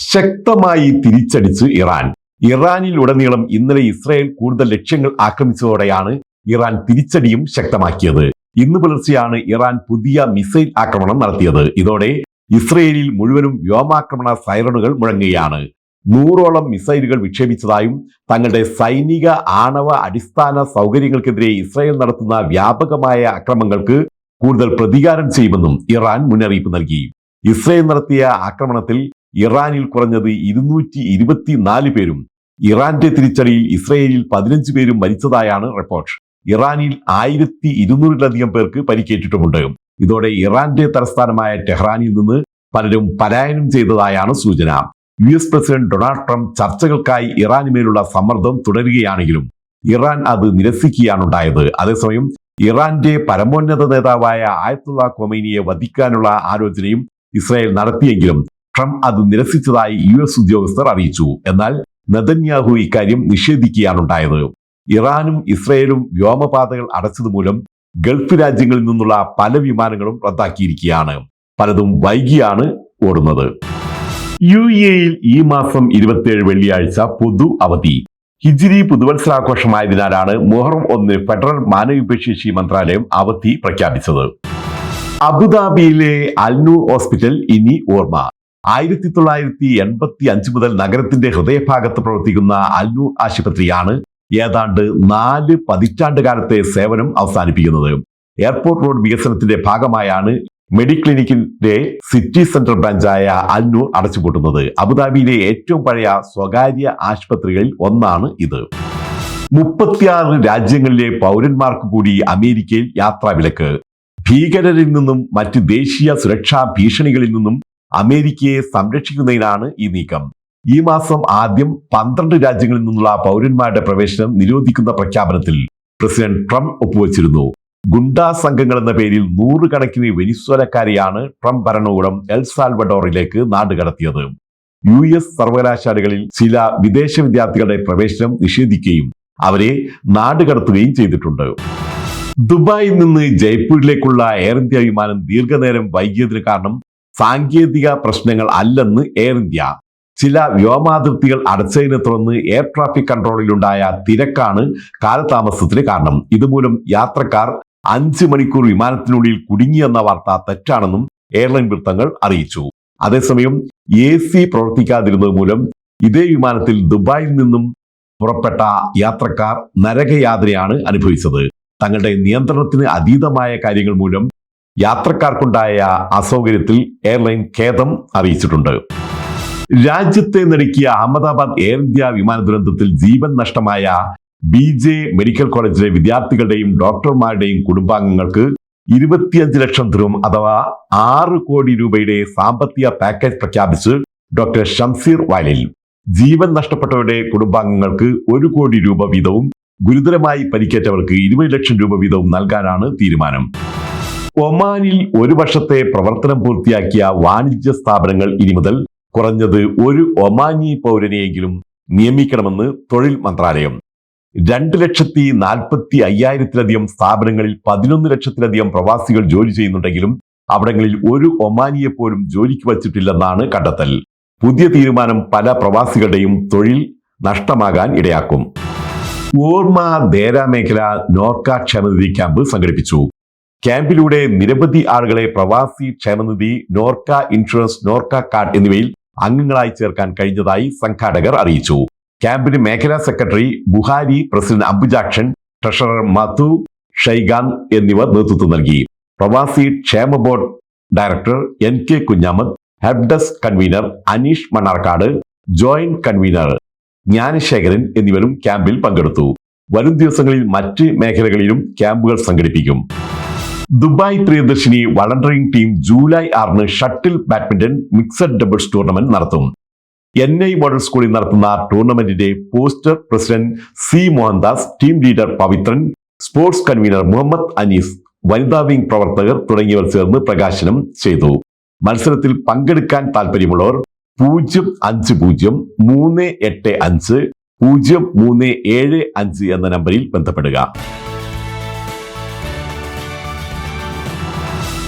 ശക്തമായി തിരിച്ചടിച്ച് ഇറാനിൽ ഉടനീളം ഇന്നലെ ഇസ്രായേൽ കൂടുതൽ ലക്ഷ്യങ്ങൾ ആക്രമിച്ചതോടെയാണ് ഇറാൻ തിരിച്ചടിയും ശക്തമാക്കിയത്. ഇന്ന് പുലർച്ചെയാണ് ഇറാൻ പുതിയ മിസൈൽ ആക്രമണം നടത്തിയത്. ഇതോടെ ഇസ്രയേലിൽ മുഴുവനും വ്യോമാക്രമണ സൈറണുകൾ മുഴങ്ങുകയാണ്. 100ഓളം മിസൈലുകൾ വിക്ഷേപിച്ചതായും തങ്ങളുടെ സൈനിക ആണവ അടിസ്ഥാന സൗകര്യങ്ങൾക്കെതിരെ ഇസ്രായേൽ നടത്തുന്ന വ്യാപകമായ ആക്രമണങ്ങൾക്ക് കൂടുതൽ പ്രതികാരം ചെയ്യുമെന്നും ഇറാൻ മുന്നറിയിപ്പ് നൽകി. ഇസ്രായേൽ നടത്തിയ ആക്രമണത്തിൽ ഇറാനിൽ കുറഞ്ഞത് 224 പേരും ഇറാന്റെ തിരിച്ചടിയിൽ ഇസ്രായേലിൽ 15 പേരും മരിച്ചതായാണ് റിപ്പോർട്ട്. ഇറാനിൽ 1200-ലധികം പേർക്ക് പരിക്കേറ്റിട്ടുമുണ്ട്. ഇതോടെ ഇറാന്റെ തലസ്ഥാനമായ ടെഹ്റാനിൽ നിന്ന് പലരും പലായനം ചെയ്തതായാണ് സൂചന. US പ്രസിഡന്റ് ഡൊണാൾഡ് ട്രംപ് ചർച്ചകൾക്കായി ഇറാനുമേലുള്ള സമ്മർദ്ദം തുടരുകയാണെങ്കിലും ഇറാൻ അത് നിരസിക്കുകയാണുണ്ടായത്. അതേസമയം ഇറാന്റെ പരമോന്നത നേതാവായ ആയത്തുള്ള ഖൊമൈനിയെ വധിക്കാനുള്ള ആലോചനയും ഇസ്രായേൽ നടത്തിയെങ്കിലും ട്രംപ് അത് നിരസിച്ചതായി US ഉദ്യോഗസ്ഥർ അറിയിച്ചു. എന്നാൽ നെതന്യാഹു ഇക്കാര്യം നിഷേധിക്കുകയാണുണ്ടായത്. ഇറാനും ഇസ്രായേലും വ്യോമപാതകൾ അടച്ചതുമൂലം ഗൾഫ് രാജ്യങ്ങളിൽ നിന്നുള്ള പല വിമാനങ്ങളും റദ്ദാക്കിയിരിക്കുകയാണ്. പലതും വൈകിയാണ് ഓടുന്നത്. UAEയിൽ ഈ മാസം 27 വെള്ളിയാഴ്ച പൊതു അവധി. ഹിജ്രി പുതുവത്സരാഘോഷമായതിനാലാണ് മുഹറം 1 ഫെഡറൽ മാനവികശേഷി മന്ത്രാലയം അവധി പ്രഖ്യാപിച്ചത്. അബുദാബിയിലെ അൽനൂർ ഹോസ്പിറ്റൽ ഇനി ഓർമ്മ. 1985 മുതൽ നഗരത്തിന്റെ ഹൃദയഭാഗത്ത് പ്രവർത്തിക്കുന്ന അൽനൂർ ആശുപത്രിയാണ് ഏതാണ്ട് 4 പതിറ്റാണ്ട് കാലത്തെ സേവനം അവസാനിപ്പിക്കുന്നത്. എയർപോർട്ട് റോഡ് വികസനത്തിന്റെ ഭാഗമായാണ് മെഡിക്ലിനിക്കിന്റെ സിറ്റി സെന്റർ ബ്രാഞ്ചായ അൽനൂർ അടച്ചുപൂട്ടുന്നത്. അബുദാബിയിലെ ഏറ്റവും പഴയ സ്വകാര്യ ആശുപത്രികളിൽ ഒന്നാണ് ഇത്. 36 രാജ്യങ്ങളിലെ പൗരന്മാർക്ക് കൂടി അമേരിക്കയിൽ യാത്രാവിലക്ക്. ഭീകരരിൽ നിന്നും മറ്റ് ദേശീയ സുരക്ഷാ ഭീഷണികളിൽ നിന്നും അമേരിക്കയെ സംരക്ഷിക്കുന്നതിനാണ് ഈ നീക്കം. ഈ മാസം ആദ്യം 12 രാജ്യങ്ങളിൽ നിന്നുള്ള പൗരന്മാരുടെ പ്രവേശനം നിരോധിക്കുന്ന പ്രഖ്യാപനത്തിൽ പ്രസിഡന്റ് ട്രംപ് ഒപ്പുവച്ചിരുന്നു. ഗുണ്ടാ സംഘങ്ങൾ എന്ന പേരിൽ 100 കണക്കിന് വെനിസ്വേലക്കാരെയാണ് ട്രംപ് ഭരണകൂടം എൽ സാൽവഡോറിലേക്ക് നാടുകടത്തിയത്. US സർവകലാശാലകളിൽ ചില വിദേശ വിദ്യാർത്ഥികളുടെ പ്രവേശനം നിഷേധിക്കുകയും അവരെ നാടുകടത്തുകയും ചെയ്തിട്ടുണ്ട്. ദുബായിൽ നിന്ന് ജയ്പൂരിലേക്കുള്ള എയർ ഇന്ത്യ വിമാനം ദീർഘനേരം വൈകിയതിന് കാരണം സാങ്കേതിക പ്രശ്നങ്ങൾ അല്ലെന്ന് എയർ ഇന്ത്യ. ചില വ്യോമാതിർത്തികൾ അടച്ചതിനെ തുടർന്ന് എയർ ട്രാഫിക് കൺട്രോളിലുണ്ടായ തിരക്കാണ് കാലതാമസത്തിന് കാരണം. ഇതുമൂലം യാത്രക്കാർ 5 മണിക്കൂർ വിമാനത്തിനുള്ളിൽ കുടുങ്ങിയെന്ന വാർത്ത തെറ്റാണെന്നും എയർലൈൻ വൃത്തങ്ങൾ അറിയിച്ചു. അതേസമയം AC പ്രവർത്തിക്കാതിരുന്നത് മൂലം ഇതേ വിമാനത്തിൽ ദുബായിൽ നിന്നും പുറപ്പെട്ട യാത്രക്കാർ നരകയാതനയാണ് അനുഭവിച്ചത്. തങ്ങളുടെ നിയന്ത്രണത്തിന് അതീതമായ കാര്യങ്ങൾ മൂലം യാത്രക്കാർക്കുണ്ടായ അസൗകര്യത്തിൽ എയർലൈൻ ഖേദം അറിയിച്ചിട്ടുണ്ട്. രാജ്യത്തെ നടുക്കിയ അഹമ്മദാബാദ് എയർ ഇന്ത്യ വിമാന ദുരന്തത്തിൽ ജീവൻ നഷ്ടമായ BJ മെഡിക്കൽ കോളേജിലെ വിദ്യാർത്ഥികളുടെയും ഡോക്ടർമാരുടെയും കുടുംബാംഗങ്ങൾക്ക് 25 ലക്ഷം ദിർഹം അഥവാ 6 കോടി രൂപയുടെ സാമ്പത്തിക പാക്കേജ് പ്രഖ്യാപിച്ച് ഡോക്ടർ ഷംസീർ വാലിൽ. ജീവൻ നഷ്ടപ്പെട്ടവരുടെ കുടുംബാംഗങ്ങൾക്ക് 1 കോടി രൂപ വീതവും ഗുരുതരമായി പരിക്കേറ്റവർക്ക് 20 ലക്ഷം രൂപ വീതവും നൽകാനാണ് തീരുമാനം. ഒമാനിൽ 1 വർഷത്തെ പ്രവർത്തനം പൂർത്തിയാക്കിയ വാണിജ്യ സ്ഥാപനങ്ങൾ ഇനി മുതൽ കുറഞ്ഞത് ഒരു ഒമാനി പൗരനെയെങ്കിലും നിയമിക്കണമെന്ന് തൊഴിൽ മന്ത്രാലയം. 2,45,000-ലധികം സ്ഥാപനങ്ങളിൽ 11 ലക്ഷത്തിലധികം പ്രവാസികൾ ജോലി ചെയ്യുന്നുണ്ടെങ്കിലും അവിടങ്ങളിൽ ഒരു ഒമാനിയെ പോലും ജോലിക്ക് വച്ചിട്ടില്ലെന്നാണ് കണ്ടെത്തൽ. പുതിയ തീരുമാനം പല പ്രവാസികളുടെയും തൊഴിൽ നഷ്ടമാകാൻ ഇടയാക്കും. ഓർമ്മ ദേര മേഖല നോർക്ക ക്ഷേമനിധി ക്യാമ്പ് സംഘടിപ്പിച്ചു. ക്യാമ്പിലൂടെ നിരവധി ആളുകളെ പ്രവാസി ക്ഷേമനിധി, നോർക്ക ഇൻഷുറൻസ്, നോർക്ക കാർഡ് എന്നിവയിൽ അംഗങ്ങളായി ചേർക്കാൻ കഴിഞ്ഞതായി സംഘാടകർ അറിയിച്ചു. ക്യാമ്പിന് മേഖലാ secretary Buhari, president Ambujakshan, treasurer Madhu Shaigan എന്നിവർ നേതൃത്വം നൽകി. പ്രവാസി ക്ഷേമ board director NK Kunhamath, help desk convener Aneesh Mannarkkad, joint convener Jnanasekharan എന്നിവരും ക്യാമ്പിൽ പങ്കെടുത്തു. വരും ദിവസങ്ങളിൽ മറ്റ് മേഖലകളിലും ക്യാമ്പുകൾ സംഘടിപ്പിക്കും. Dubai Priyadarshini volunteering team July 6 shuttle badminton mixed doubles tournament നടത്തും. NI മോഡൽ സ്കൂളിൽ നടത്തുന്ന ടൂർണമെന്റിന്റെ poster president C Mohandas, team leader Pavithran, sports convener Muhammad Anees, വനിതാ വിംഗ് പ്രവർത്തകർ തുടങ്ങിയവർ ചേർന്ന് പ്രകാശനം ചെയ്തു. മത്സരത്തിൽ പങ്കെടുക്കാൻ താൽപര്യമുള്ളവർ 050-385-0375 എന്ന നമ്പറിൽ ബന്ധപ്പെടുക.